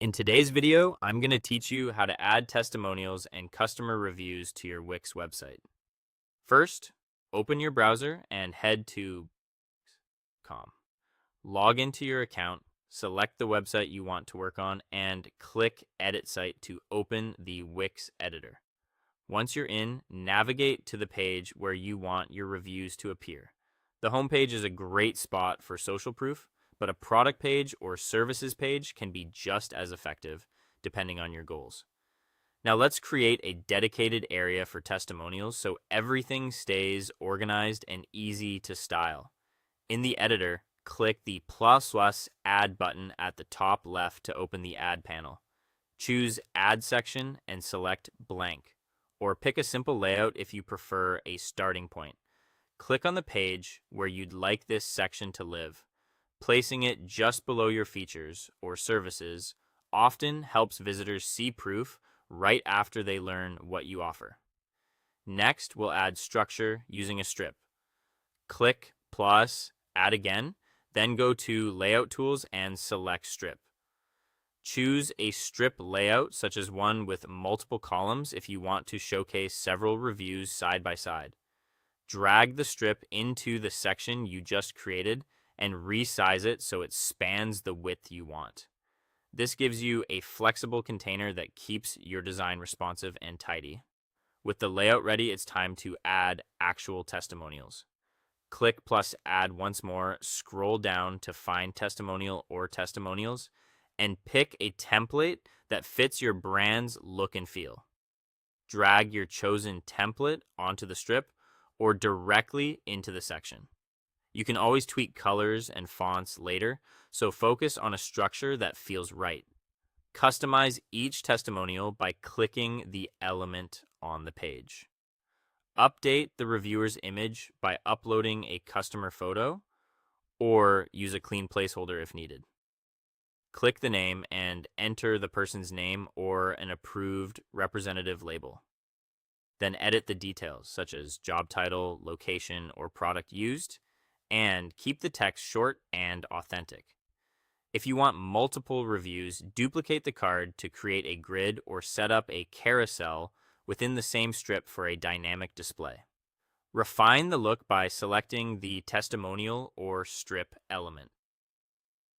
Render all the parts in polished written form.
In today's video, I'm going to teach you how to add testimonials and customer reviews to your Wix website. First, open your browser and head to .com. Log into your account, select the website you want to work on, and click Edit Site to open the Wix editor. Once you're in, navigate to the page where you want your reviews to appear. The homepage is a great spot for social proof, but a product page or services page can be just as effective, depending on your goals. Now let's create a dedicated area for testimonials so everything stays organized and easy to style. In the editor, click the plus Add button at the top left to open the Add panel. Choose Add section and select Blank, or pick a simple layout if you prefer a starting point. Click on the page where you'd like this section to live. Placing it just below your features or services often helps visitors see proof right after they learn what you offer. Next, we'll add structure using a strip. Click plus Add again, then go to Layout Tools and select Strip. Choose a strip layout, such as one with multiple columns if you want to showcase several reviews side by side. Drag the strip into the section you just created and resize it so it spans the width you want. This gives you a flexible container that keeps your design responsive and tidy. With the layout ready, it's time to add actual testimonials. Click plus Add once more, scroll down to find testimonial or testimonials, and pick a template that fits your brand's look and feel. Drag your chosen template onto the strip or directly into the section. You can always tweak colors and fonts later, so focus on a structure that feels right. Customize each testimonial by clicking the element on the page. Update the reviewer's image by uploading a customer photo, or use a clean placeholder if needed. Click the name and enter the person's name or an approved representative label. Then edit the details, such as job title, location, or product used, and keep the text short and authentic. If you want multiple reviews, duplicate the card to create a grid or set up a carousel within the same strip for a dynamic display. Refine the look by selecting the testimonial or strip element.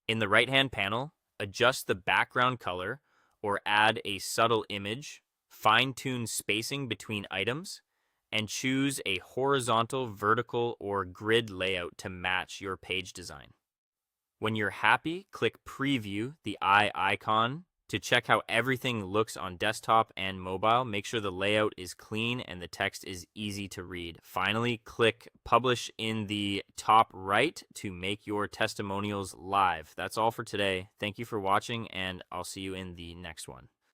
In the right-hand panel, adjust the background color or add a subtle image, fine-tune spacing between items, and choose a horizontal, vertical, or grid layout to match your page design. When you're happy, click Preview the eye icon to check how everything looks on desktop and mobile. Make sure the layout is clean and the text is easy to read. Finally, click Publish in the top right to make your testimonials live. That's all for today. Thank you for watching, and I'll see you in the next one.